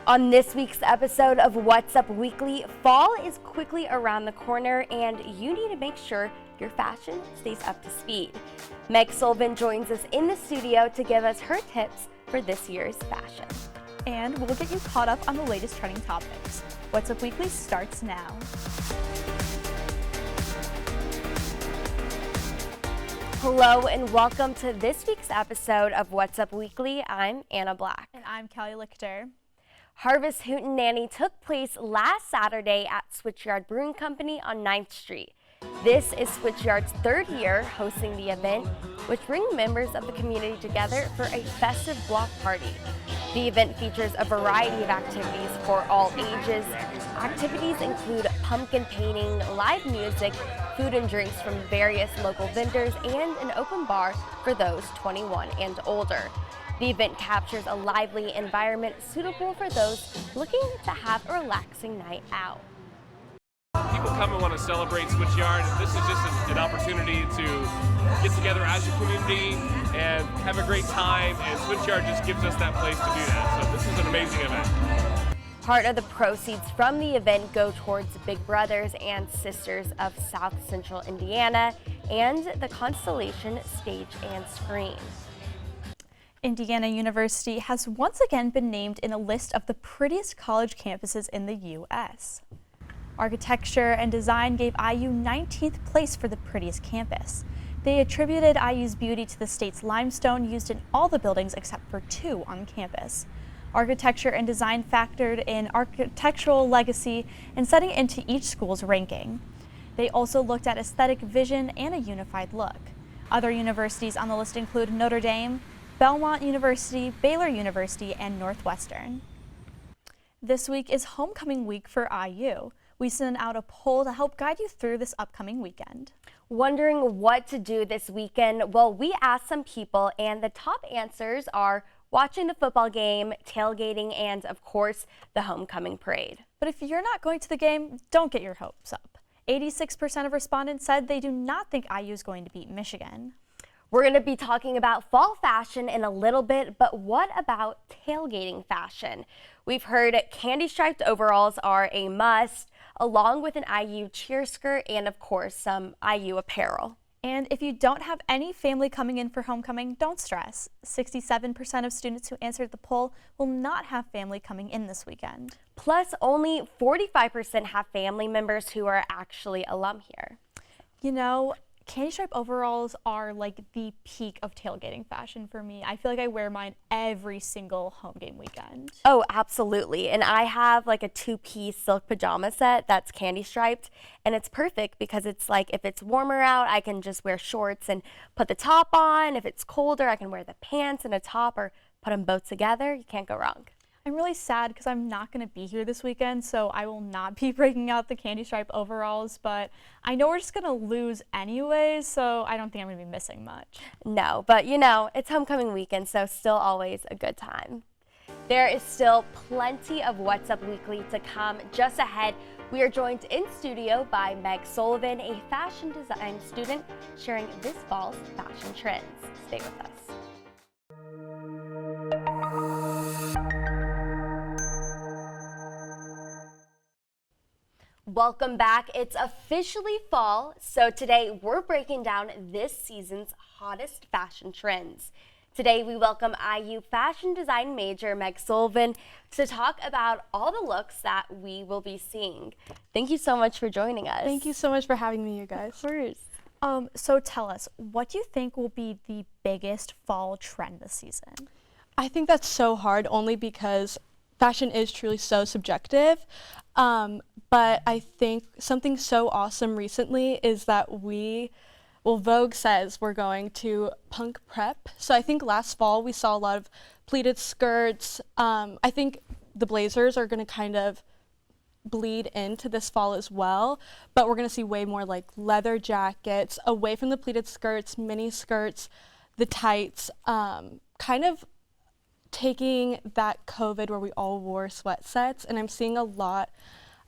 On this week's episode of What's Up Weekly, fall is quickly around the corner and you need to make sure your fashion stays up to speed. Meg Sullivan joins us in the studio to give us her tips for this year's fashion. And we'll get you caught up on the latest trending topics. What's Up Weekly starts now. Hello and welcome to this week's episode of What's Up Weekly. I'm Anna Black. And I'm Cali Lichter. Harvest Hootenanny took place last Saturday at Switchyard Brewing Company on 9th Street. This is Switchyard's third year hosting the event, which brings members of the community together for a festive block party. The event features a variety of activities for all ages. Activities include pumpkin painting, live music, food and drinks from various local vendors, and an open bar for those 21 and older. The event captures a lively environment suitable for those looking to have a relaxing night out. People come and want to celebrate Switchyard. This is just an opportunity to get together as a community and have a great time, and Switchyard just gives us that place to do that. So this is an amazing event. Part of the proceeds from the event go towards Big Brothers and Sisters of South Central Indiana and the Constellation Stage and Screen. Indiana University has once again been named in a list of the prettiest college campuses in the U.S. Architecture and Design gave IU 19th place for the prettiest campus. They attributed IU's beauty to the state's limestone used in all the buildings except for 2 on campus. Architecture and Design factored in architectural legacy and setting into each school's ranking. They also looked at aesthetic vision and a unified look. Other universities on the list include Notre Dame, Belmont University, Baylor University, and Northwestern. This week is homecoming week for IU. We sent out a poll to help guide you through this upcoming weekend. Wondering what to do this weekend? Well, we asked some people and the top answers are watching the football game, tailgating, and of course, the homecoming parade. But if you're not going to the game, don't get your hopes up. 86% of respondents said they do not think IU is going to beat Michigan. We're going to be talking about fall fashion in a little bit, but what about tailgating fashion? We've heard candy striped overalls are a must, along with an IU cheer skirt and of course some IU apparel. And if you don't have any family coming in for homecoming, don't stress. 67% of students who answered the poll will not have family coming in this weekend. Plus, only 45% have family members who are actually alum here. You know, candy stripe overalls are like the peak of tailgating fashion for me. I feel like I wear mine every single home game weekend. Oh, absolutely. And I have like a 2-piece silk pajama set that's candy striped, and it's perfect because it's like if it's warmer out, I can just wear shorts and put the top on. If it's colder, I can wear the pants and a top or put them both together. You can't go wrong. I'm really sad because I'm not going to be here this weekend, so I will not be breaking out the candy stripe overalls, but I know we're just going to lose anyways, so I don't think I'm going to be missing much. No, but you know, it's homecoming weekend, so still always a good time. There is still plenty of What's Up Weekly to come. Just ahead, we are joined in studio by Meg Sullivan, a fashion design student, sharing this fall's fashion trends. Stay with us. Welcome back. It's officially fall, so today we're breaking down this season's hottest fashion trends. Today we welcome IU fashion design major Meg Sullivan to talk about all the looks that we will be seeing. Thank you so much for joining us. Thank you so much for having me, you guys. Of course. So tell us, what do you think will be the biggest fall trend this season? I think that's so hard only because fashion is truly so subjective. But I think something so awesome recently is that Vogue says we're going to punk prep. So I think last fall we saw a lot of pleated skirts. I think the blazers are going to kind of bleed into this fall as well, but we're going to see way more like leather jackets, away from the pleated skirts, mini skirts, the tights, kind of taking that COVID where we all wore sweat sets, and I'm seeing a lot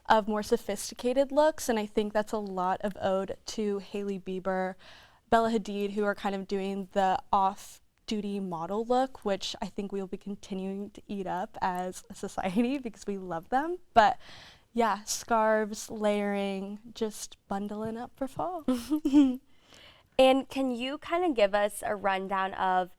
of more sophisticated looks, and I think that's a lot of ode to Hailey Bieber, Bella Hadid, who are kind of doing the off duty model look, which I think we'll be continuing to eat up as a society because we love them. But yeah, scarves, layering, just bundling up for fall. And can you kind of give us a rundown of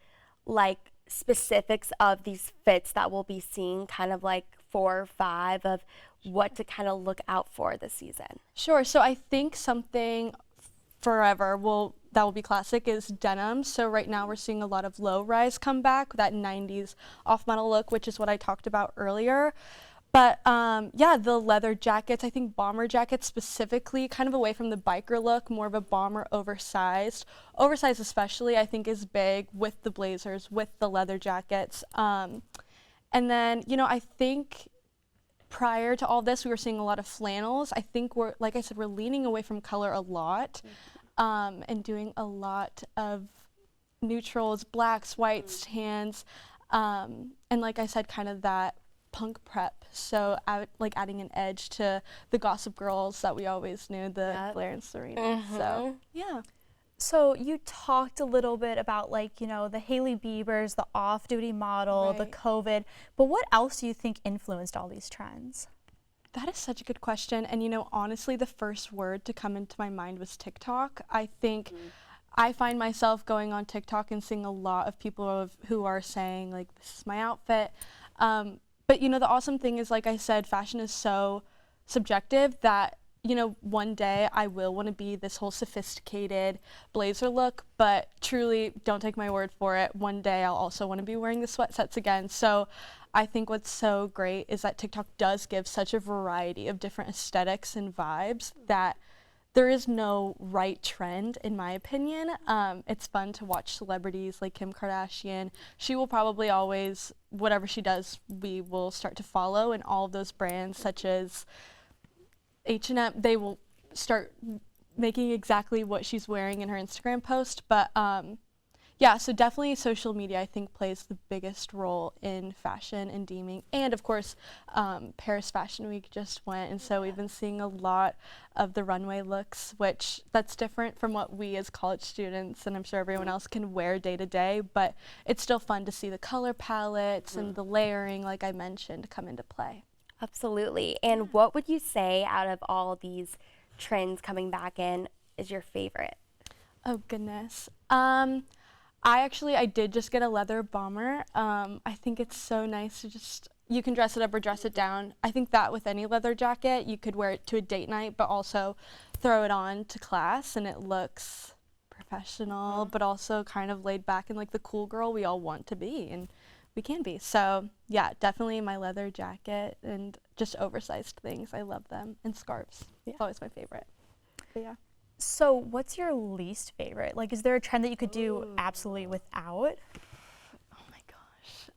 like specifics of these fits that we'll be seeing, kind of like 4 or 5 of what to kind of look out for this season? Sure. So I think something forever that will be classic is denim. So right now we're seeing a lot of low rise come back, that 90s off model look, which is what I talked about earlier. But yeah, the leather jackets, I think bomber jackets specifically, kind of away from the biker look, more of a bomber oversized. Oversized especially, I think, is big with the blazers, with the leather jackets. And then, you know, I think prior to all this, we were seeing a lot of flannels. I think like I said, we're leaning away from color a lot and doing a lot of neutrals, blacks, whites, tans, and like I said, kind of that punk prep. So like adding an edge to the Gossip Girls that we always knew, the Blair and Serena. So yeah. So you talked a little bit about, like, you know, the Hailey Biebers, the off-duty model, the COVID, but what else do you think influenced all these trends? That is such a good question. And, you know, honestly, the first word to come into my mind was TikTok. I think I find myself going on TikTok and seeing a lot of people who are saying, like, this is my outfit. But, you know, the awesome thing is, like I said, fashion is so subjective that, you know, one day I will want to be this whole sophisticated blazer look, but truly, don't take my word for it. One day I'll also want to be wearing the sweatsets again. So I think what's so great is that TikTok does give such a variety of different aesthetics and vibes that there is no right trend, in my opinion. It's fun to watch celebrities like Kim Kardashian. She will probably always, whatever she does, we will start to follow, and all of those brands such as H&M, they will start making exactly what she's wearing in her Instagram post. But yeah, so definitely social media, I think, plays the biggest role in fashion and deeming. And of course, Paris Fashion Week just went, and so we've been seeing a lot of the runway looks, which that's different from what we as college students, and I'm sure everyone else, can wear day to day, but it's still fun to see the color palettes and the layering, like I mentioned, come into play. Absolutely. And what would you say out of all these trends coming back in is your favorite? Oh, goodness. I did just get a leather bomber. I think it's so nice to just, you can dress it up or dress it down. I think that with any leather jacket, you could wear it to a date night, but also throw it on to class, and it looks professional, but also kind of laid back and like the cool girl we all want to be, and we can be. So yeah, definitely my leather jacket and just oversized things. I love them. And scarves. Yeah. It's always my favorite. But yeah. So what's your least favorite? Like, is there a trend that you could do absolutely without? Oh my gosh.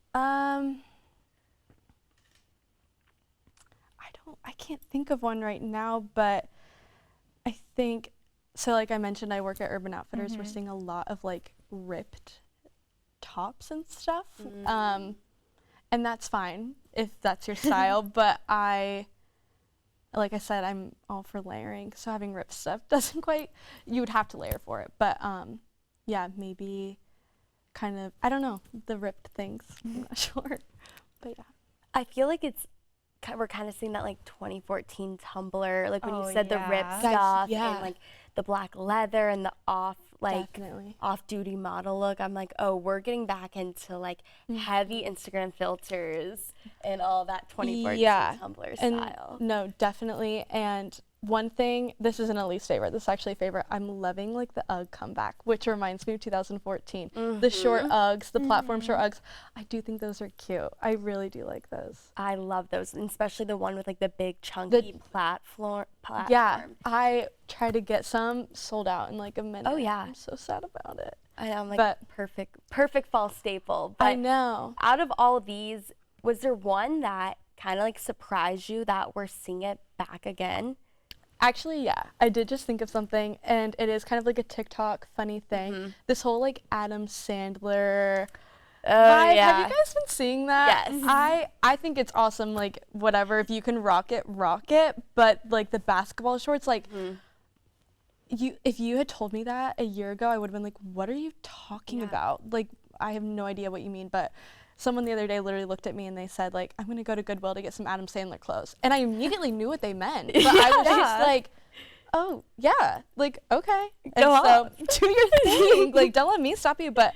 I can't think of one right now, but I think, so like I mentioned, I work at Urban Outfitters. We're seeing a lot of like ripped tops and stuff. And that's fine if that's your style, but like I said, I'm all for layering, so having ripped stuff doesn't quite, you would have to layer for it, but yeah, maybe kind of, I don't know, the ripped things, I'm not sure, but yeah. I feel like we're kind of seeing that like 2014 Tumblr, like when you said the ripped stuff and like the black leather and the off-duty model look. I'm like, oh, we're getting back into like heavy Instagram filters and all that 2014 Tumblr style. No, definitely. And one thing, this isn't a least favorite, this is actually a favorite. I'm loving like the UGG comeback, which reminds me of 2014. The short Uggs, the platform short Uggs. I do think those are cute. I really do like those. I love those, and especially the one with like the big chunky platform. Yeah, I tried to get some, sold out in like a minute. Oh yeah. I'm so sad about it. I know, I'm like, perfect fall staple. But I know. Out of all of these, was there one that kind of like surprised you that we're seeing it back again? Actually, yeah, I did just think of something, and it is kind of like a TikTok funny thing. This whole like Adam Sandler vibe. Yeah. Have you guys been seeing that? Yes. I think it's awesome, like whatever, if you can rock it, but like the basketball shorts, like if you had told me that a year ago, I would have been like, what are you talking about? Like, I have no idea what you mean, but someone the other day literally looked at me and they said, like, I'm going to go to Goodwill to get some Adam Sandler clothes. And I immediately knew what they meant. But I was just like, oh, yeah, like, okay. And so do your thing. Like, don't let me stop you. But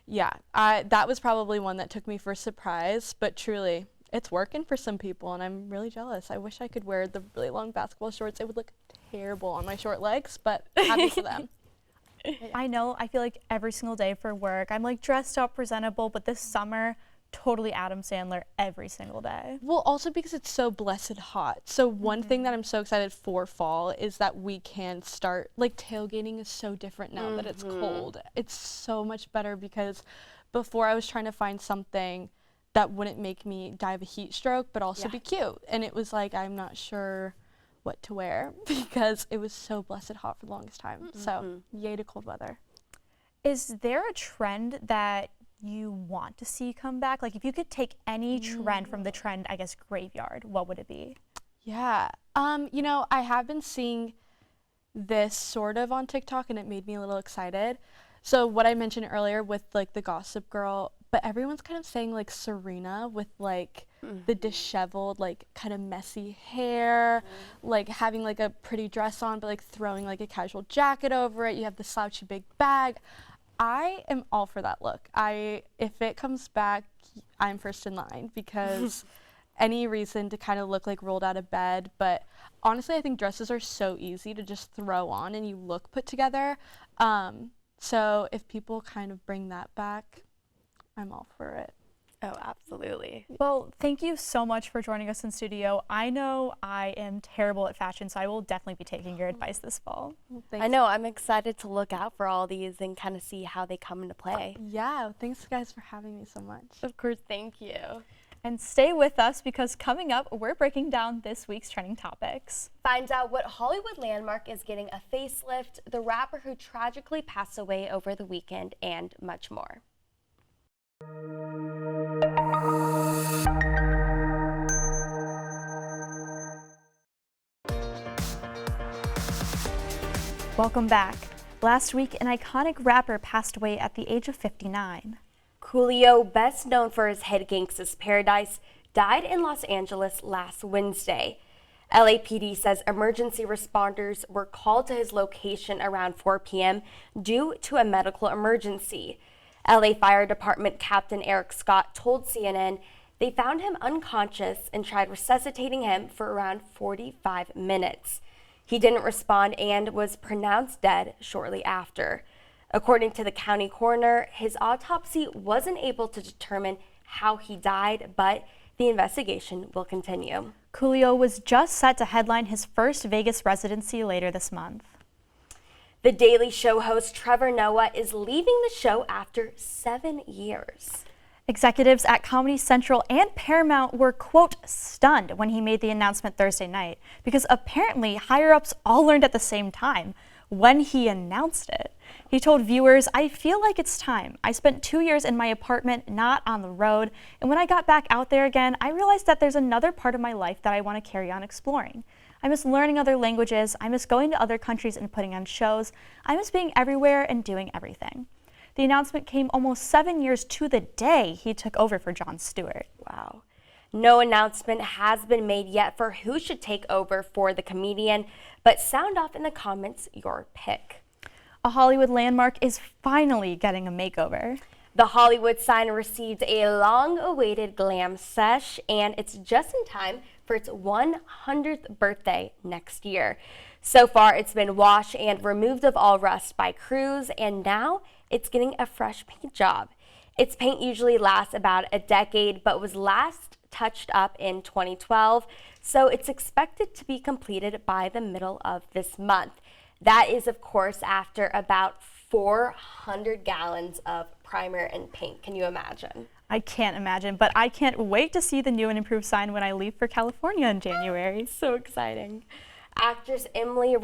yeah, that was probably one that took me for a surprise. But truly, it's working for some people, and I'm really jealous. I wish I could wear the really long basketball shorts. It would look terrible on my short legs, but happy for them. I know, I feel like every single day for work, I'm like dressed up, presentable, but this summer, totally Adam Sandler every single day. Well, also because it's so blessed hot. So one thing that I'm so excited for fall is that we can start, like, tailgating is so different now that it's cold. It's so much better because before I was trying to find something that wouldn't make me die of a heat stroke, but also be cute. And it was like, I'm not sure what to wear because it was so blessed hot for the longest time. So yay to cold weather. Is there a trend that you want to see come back? Like, if you could take any trend from the trend, I guess, graveyard, what would it be? Yeah, you know, I have been seeing this sort of on TikTok and it made me a little excited. So what I mentioned earlier with like the Gossip Girl, but everyone's kind of saying like Serena with like the disheveled, like kind of messy hair, like having like a pretty dress on, but like throwing like a casual jacket over it. You have the slouchy big bag. I am all for that look. If it comes back, I'm first in line because any reason to kind of look like rolled out of bed. But honestly, I think dresses are so easy to just throw on and you look put together. So if people kind of bring that back, I'm all for it. Oh, absolutely. Well, thank you so much for joining us in studio. I know I am terrible at fashion, so I will definitely be taking your advice this fall. Well, I know, I'm excited to look out for all these and kind of see how they come into play. Yeah, thanks guys for having me so much. Of course, thank you. And stay with us because coming up, we're breaking down this week's trending topics. Find out what Hollywood landmark is getting a facelift, the rapper who tragically passed away over the weekend, and much more. Welcome back. Last week, an iconic rapper passed away at the age of 59. Coolio, best known for his hit Gangsta's Paradise, died in Los Angeles last Wednesday. LAPD says emergency responders were called to his location around 4 p.m. due to a medical emergency. LA Fire Department Captain Eric Scott told CNN they found him unconscious and tried resuscitating him for around 45 minutes. He didn't respond and was pronounced dead shortly after. According to the county coroner, his autopsy wasn't able to determine how he died, but the investigation will continue. Coolio was just set to headline his first Vegas residency later this month. The Daily Show host Trevor Noah is leaving the show after 7 years. Executives at Comedy Central and Paramount were, quote, stunned when he made the announcement Thursday night because apparently higher-ups all learned at the same time when he announced it. He told viewers, "I feel like it's time. I spent 2 years in my apartment, not on the road, and when I got back out there again, I realized that there's another part of my life that I want to carry on exploring. I miss learning other languages. I miss going to other countries and putting on shows. I miss being everywhere and doing everything." The announcement came almost 7 years to the day he took over for Jon Stewart. Wow. No announcement has been made yet for who should take over for the comedian, but sound off in the comments your pick. A Hollywood landmark is finally getting a makeover. The Hollywood sign received a long-awaited glam sesh, and it's just in time for its 100th birthday next year. So far, it's been washed and removed of all rust by crews, and now it's getting a fresh paint job. Its paint usually lasts about a decade, but was last touched up in 2012, so it's expected to be completed by the middle of this month. That is, of course, after about 400 gallons of primer and paint. Can you imagine? I can't imagine, but I can't wait to see the new and improved sign when I leave for California in January. So exciting. Actress Emily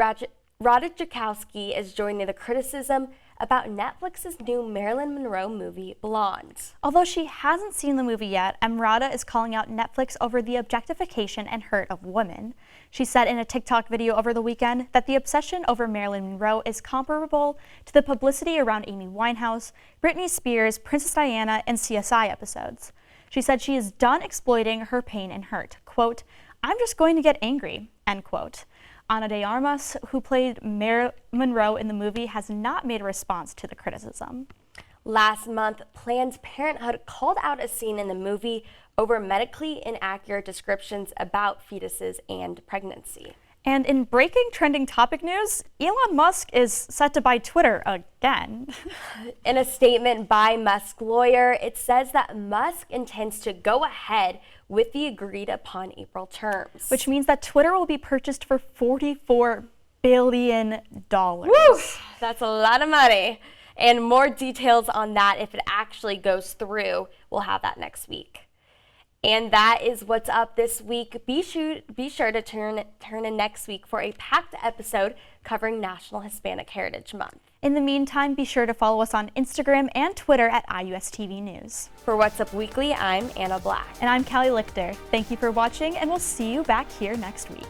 Ratajkowski is joining the criticism about Netflix's new Marilyn Monroe movie, Blonde. Although she hasn't seen the movie yet, Emrata is calling out Netflix over the objectification and hurt of women. She said in a TikTok video over the weekend that the obsession over Marilyn Monroe is comparable to the publicity around Amy Winehouse, Britney Spears, Princess Diana, and CSI episodes. She said she is done exploiting her pain and hurt. Quote, "I'm just going to get angry," end quote. Ana de Armas, who played Marilyn Monroe in the movie, has not made a response to the criticism. Last month, Planned Parenthood called out a scene in the movie over medically inaccurate descriptions about fetuses and pregnancy. And in breaking trending topic news, Elon Musk is set to buy Twitter again. In a statement by Musk's lawyer, it says that Musk intends to go ahead with the agreed upon April terms. Which means that Twitter will be purchased for $44 billion. Woo! That's a lot of money. And more details on that, if it actually goes through, we'll have that next week. And that is what's up this week. Be sure to turn in next week for a packed episode covering National Hispanic Heritage Month. In the meantime, be sure to follow us on Instagram and Twitter at IUSTV News. For What's Up Weekly, I'm Anna Black. And I'm Cali Lichter. Thank you for watching, and we'll see you back here next week.